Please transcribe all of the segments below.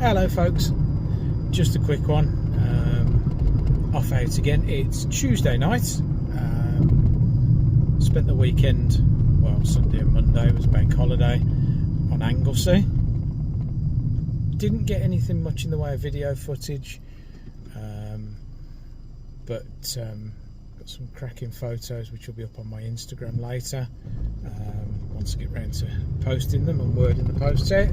Hello folks, just a quick one, off out again. It's Tuesday night, spent the weekend, well Sunday and Monday was bank holiday on Anglesey. Didn't get anything much in the way of video footage, but got some cracking photos which will be up on my Instagram later, once I get round to posting them and wording the posts out.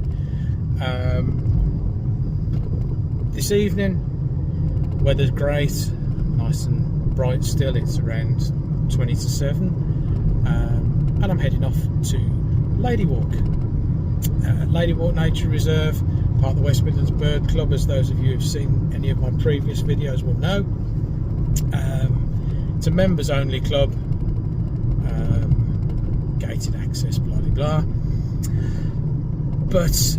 This evening, weather's great, nice and bright still. It's around 20 to 7, and I'm heading off to Ladywalk. Ladywalk Nature Reserve, part of the West Midlands Bird Club, as those of you who've seen any of my previous videos will know. It's a members only club, gated access, blah blah blah. But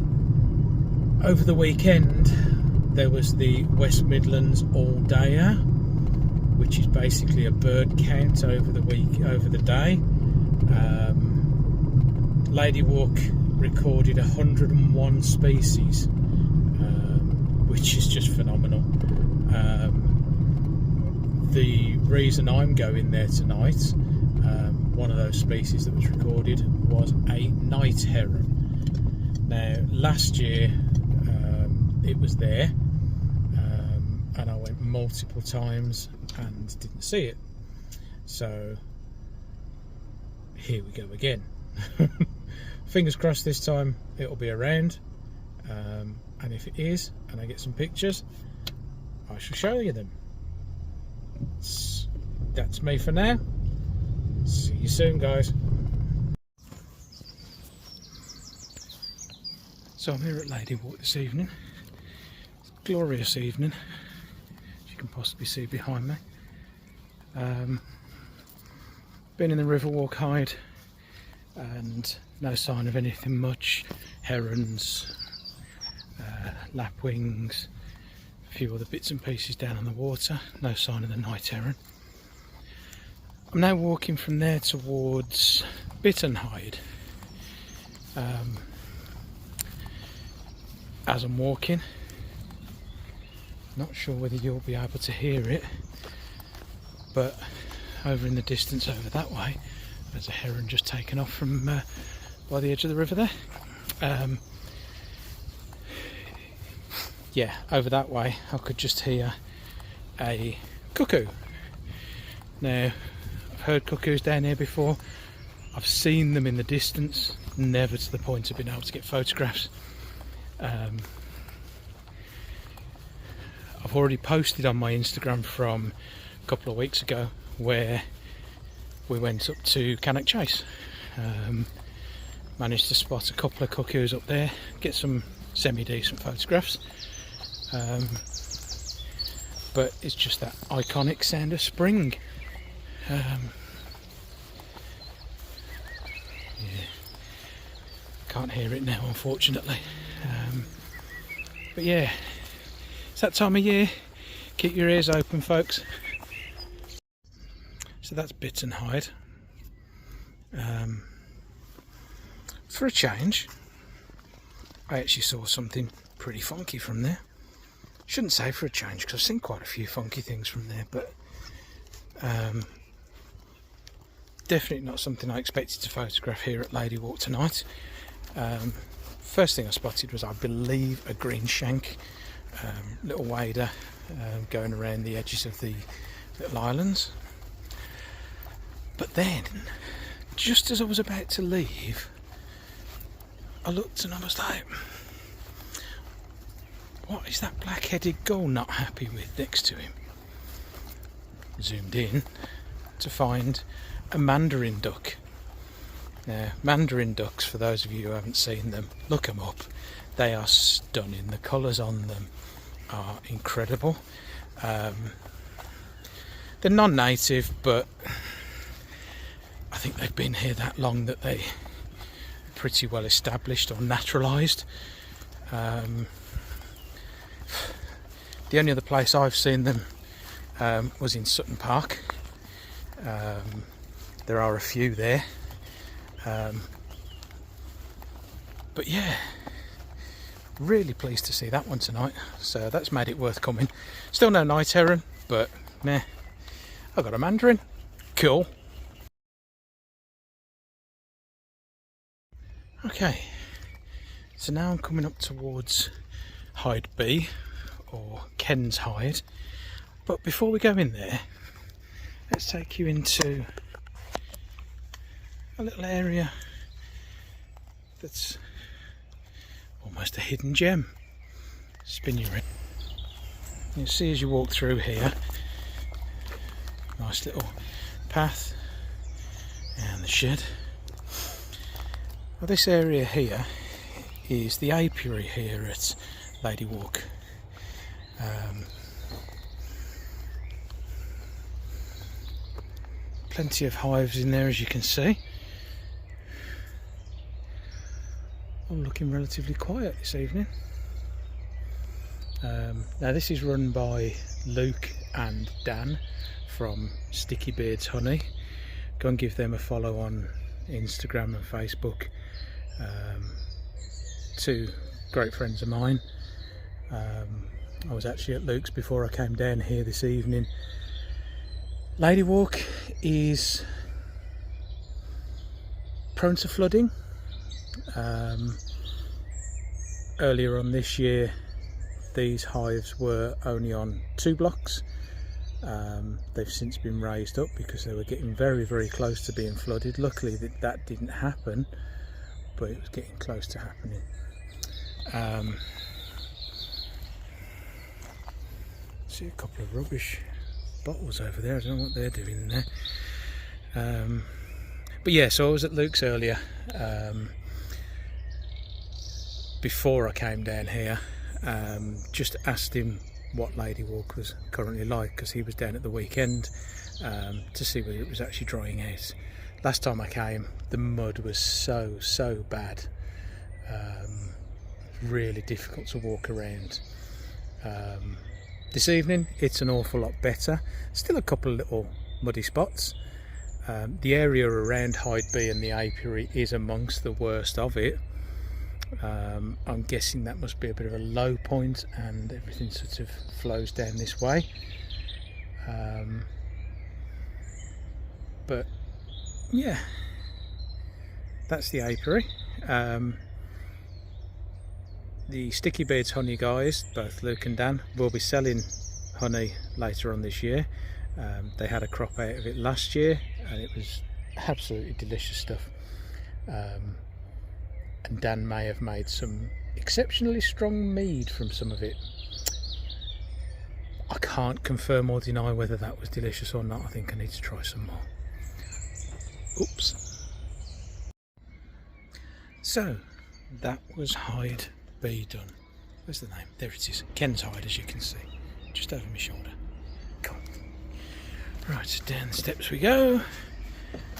over the weekend there was the West Midlands all-dayer, which is basically a bird count over the day. Ladywalk recorded 101 species, which is just phenomenal. The reason I'm going there tonight, one of those species that was recorded was a night heron. Now last year it was there, and I went multiple times and didn't see it, so here we go again. Fingers crossed this time it'll be around, and if it is and I get some pictures, I shall show you them. That's me for now. See you soon, guys. So I'm here at Ladywalk this evening. It's a glorious evening, as you can possibly see behind me. Been in the Riverwalk hide and no sign of anything much. Herons, lapwings, a few other bits and pieces down on the water. No sign of the night heron. I'm now walking from there towards Bittenhide. As I'm walking, not sure whether you'll be able to hear it, but over in the distance over that way there's a heron just taken off from by the edge of the river there. Yeah, over that way I could just hear a cuckoo. Now I've heard cuckoos down here before, I've seen them in the distance, never to the point of being able to get photographs. I've already posted on my Instagram from a couple of weeks ago where we went up to Cannock Chase. Managed to spot a couple of cuckoos up there, get some semi-decent photographs, but it's just that iconic sound of spring. Yeah. Can't hear it now, unfortunately. But yeah, it's that time of year. Keep your ears open, folks. So that's Bittenhide. For a change, I actually saw something pretty funky from there. Shouldn't say for a change, because I've seen quite a few funky things from there, but definitely not something I expected to photograph here at Ladywalk tonight. First thing I spotted was, I believe, a green shank, little wader, going around the edges of the little islands. But then, just as I was about to leave, I looked and I was like, what is that black-headed gull not happy with next to him? Zoomed in to find a mandarin duck. Now, mandarin ducks, for those of you who haven't seen them, look them up. They are stunning. The colours on them are incredible. They're non-native, but I think they've been here that long that they're pretty well established or naturalised. The only other place I've seen them was in Sutton Park. There are a few there. But yeah, Really pleased to see that one tonight, so that's made it worth coming. Still no night heron, but meh. I got a mandarin. Cool. Okay, so now I'm coming up towards Hide B, or Ken's Hide. But before we go in there, let's take you into a little area that's almost a hidden gem. Spin you in. You'll see as you walk through here, nice little path and the shed. Well, this area here is the apiary here at Ladywalk. Plenty of hives in there, as you can see. All looking relatively quiet this evening. Now this is run by Luke and Dan from Sticky Beards Honey. Go and give them a follow on Instagram and Facebook. Two great friends of mine. I was actually at Luke's before I came down here this evening. Ladywalk is prone to flooding. Earlier on this year, these hives were only on 2 blocks. They've since been raised up because they were getting very, very close to being flooded. Luckily that didn't happen, but it was getting close to happening. See a couple of rubbish bottles over there. I don't know what they're doing in there. But yeah, so I was at Luke's earlier, before I came down here. Just asked him what Ladywalk was currently like, because he was down at the weekend to see whether it was actually drying out. Last time I came, the mud was so bad, really difficult to walk around. This evening it's an awful lot better. Still a couple of little muddy spots. The area around Hide B and the apiary is amongst the worst of it. I'm guessing that must be a bit of a low point and everything sort of flows down this way. But yeah, that's the apiary. The Sticky Beards Honey guys, both Luke and Dan, will be selling honey later on this year. They had a crop out of it last year and it was absolutely delicious stuff. And Dan may have made some exceptionally strong mead from some of it. I can't confirm or deny whether that was delicious or not. I think I need to try some more. Oops. So that was Hide B done. Where's the name? There it is. Ken's Hide, as you can see, just over my shoulder. Cool. Right, down the steps we go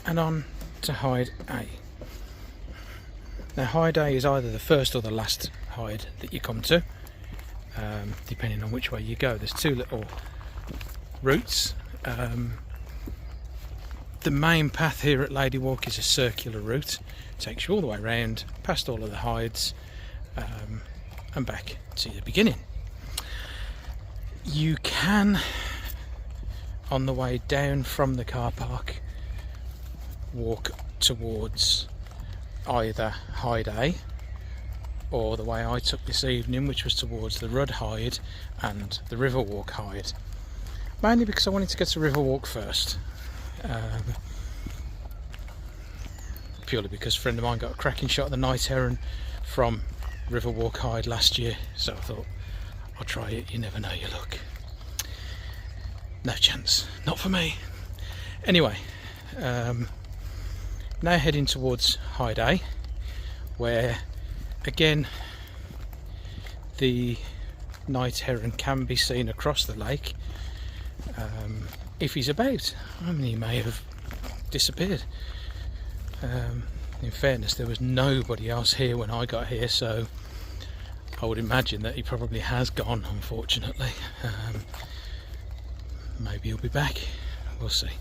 and on to Hide A. Now Hide A is either the first or the last hide that you come to, depending on which way you go. There's 2 little routes. The main path here at Ladywalk is a circular route. It takes you all the way around, past all of the hides, and back to the beginning. You can, on the way down from the car park, walk towards either Hide A or the way I took this evening, which was towards the Rudd Hide and the Riverwalk Hide, mainly because I wanted to get to Riverwalk first, purely because a friend of mine got a cracking shot of the night heron from Riverwalk Hide last year, so I thought I'll try it. You never know your luck. No chance, not for me. Anyway, now heading towards Hide A, where again the night heron can be seen across the lake, if he's about. I mean, he may have disappeared. In fairness, there was nobody else here when I got here, so I would imagine that he probably has gone, unfortunately. Maybe he'll be back, we'll see.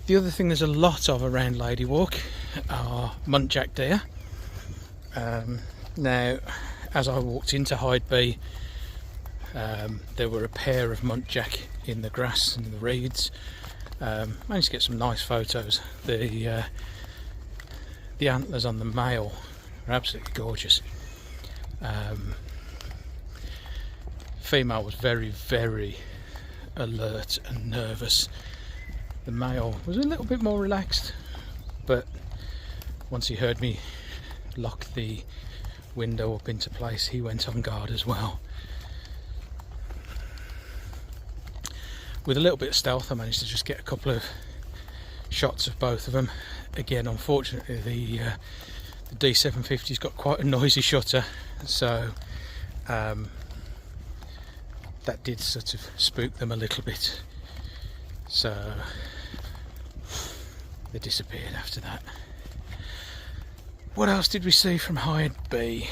The other thing there's a lot of around Ladywalk are muntjac deer. Now, as I walked into Hyde B, there were a pair of muntjac in the grass and the reeds. Managed to get some nice photos. The antlers on the male are absolutely gorgeous. Female was very, very alert and nervous. The male was a little bit more relaxed, but once he heard me lock the window up into place, he went on guard as well. With a little bit of stealth, I managed to just get a couple of shots of both of them. Again, unfortunately, the D750's got quite a noisy shutter, so that did sort of spook them a little bit. So they disappeared after that. What else did we see from Hyde B?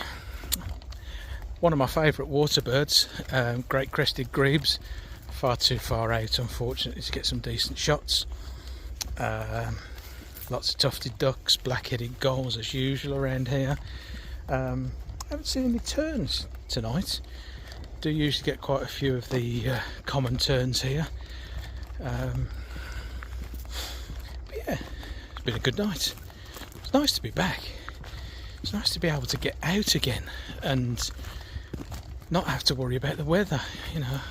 One of my favourite water birds, great crested grebes. Far too far out, unfortunately, to get some decent shots. Lots of tufted ducks, black-headed gulls as usual around here. Haven't seen any terns tonight. Do usually get quite a few of the common terns here. But yeah, it's been a good night. It's nice to be back. It's nice to be able to get out again and not have to worry about the weather, you know.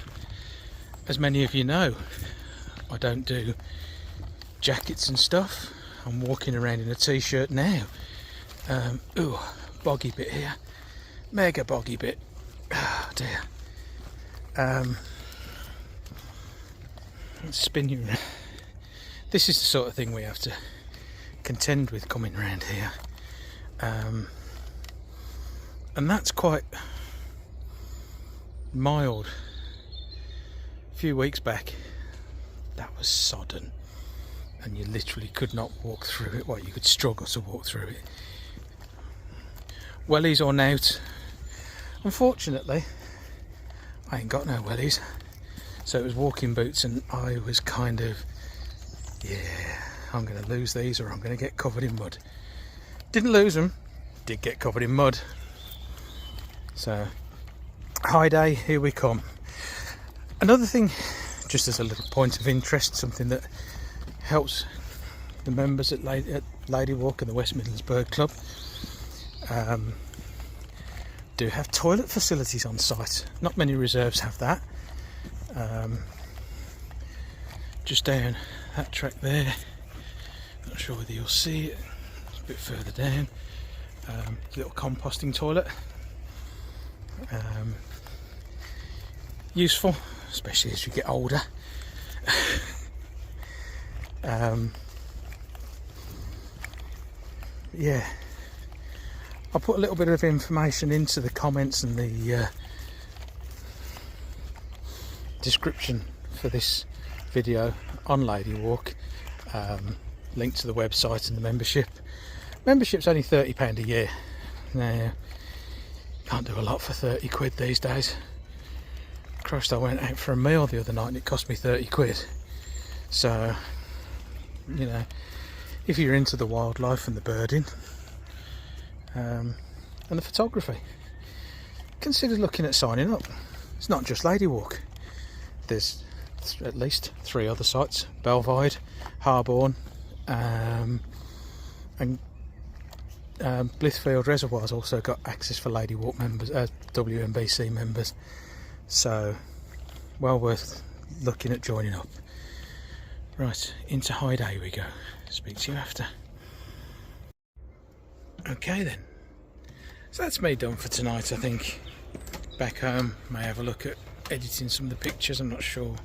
As many of you know, I don't do jackets and stuff. I'm walking around in a t-shirt now. Ooh, boggy bit here. Mega boggy bit. Oh dear. Let's spin you around. This is the sort of thing we have to contend with coming around here. And that's quite mild. A few weeks back, that was sodden, and you literally could not walk through it. Well, you could struggle to walk through it. Wellies or nout. Unfortunately, I ain't got no wellies, so it was walking boots, and I was kind of, yeah, I'm going to lose these or I'm going to get covered in mud. Didn't lose them, did get covered in mud. So, high day, here we come. Another thing, just as a little point of interest, something that helps the members at Ladywalk and the West Midlands Bird Club, do have toilet facilities on site. Not many reserves have that. Just down that track there, not sure whether you'll see it, it's a bit further down. Little composting toilet. Useful, especially as you get older. Yeah, I'll put a little bit of information into the comments and the description for this video on Ladywalk. Link to the website and the membership. Membership's only £30 a year. Now, can't do a lot for 30 quid these days. Christ, I went out for a meal the other night and it cost me 30 quid. So, you know, if you're into the wildlife and the birding and the photography, consider looking at signing up. It's not just Ladywalk. There's at least 3 other sites: Belvide, Harborne, and Blithfield Reservoir's also got access for Ladywalk members, WMBC members. So, well worth looking at joining up. Right, into High Day we go. Speak to you after. Okay then. So that's me done for tonight, I think. Back home, may have a look at editing some of the pictures. I'm not sure.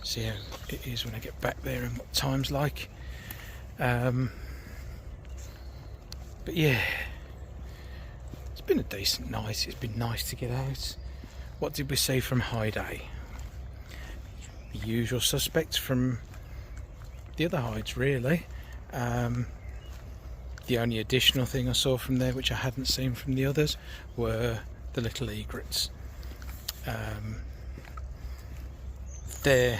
See how it is when I get back there and what time's like. But yeah, it's been a decent night. It's been nice to get out. What did we see from High Day? The usual suspects from the other hides, really. The only additional thing I saw from there, which I hadn't seen from the others, were the little egrets. They're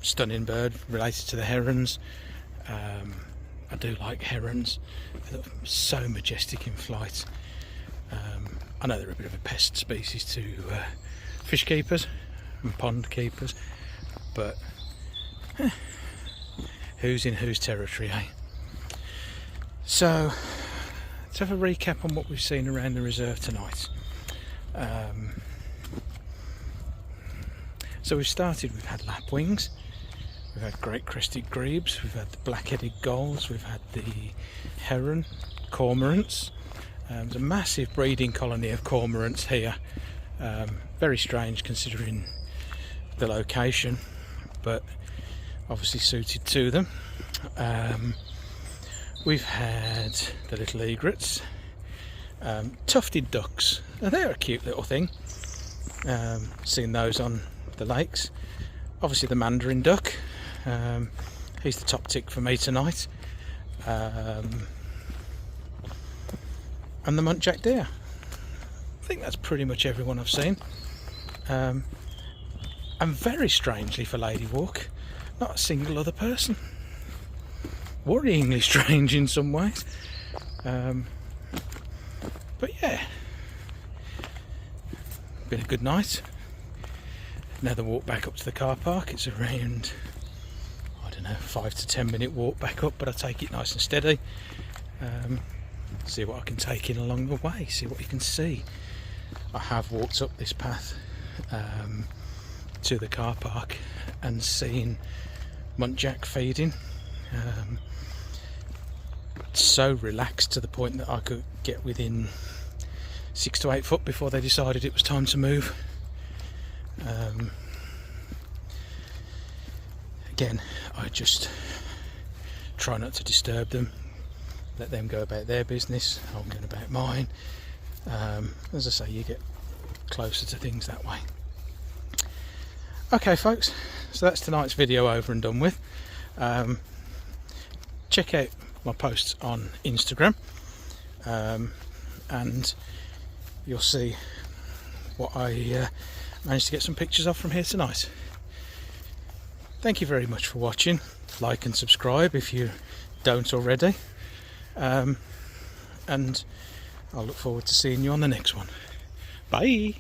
stunning bird, related to the herons. I do like herons. They're so majestic in flight. I know they're a bit of a pest species to fish keepers and pond keepers, but who's in whose territory, eh? So let's have a recap on what we've seen around the reserve tonight. So we've had lapwings, we've had great crested grebes, we've had the black-headed gulls, we've had the heron, cormorants. There's a massive breeding colony of cormorants here. Very strange considering the location, but obviously suited to them. We've had the little egrets, tufted ducks. Now they're a cute little thing. Seen those on the lakes. Obviously the mandarin duck. He's the top tick for me tonight. And the muntjac deer. I think that's pretty much everyone I've seen. And very strangely for Ladywalk, not a single other person. Worryingly strange in some ways. But yeah, been a good night. Now the walk back up to the car park. It's around, I don't know, 5 to 10 minute walk back up, but I take it nice and steady. See what I can take in along the way, see what you can see. I have walked up this path to the car park and seen muntjac feeding. So relaxed to the point that I could get within 6 to 8 foot before they decided it was time to move. Again, I just try not to disturb them, let them go about their business, I'm going about mine. As I say, you get closer to things that way. Okay folks, so that's tonight's video over and done with. Check out my posts on Instagram, and you'll see what I managed to get some pictures of from here tonight. Thank you very much for watching. Like and subscribe if you don't already, and I'll look forward to seeing you on the next one. Bye.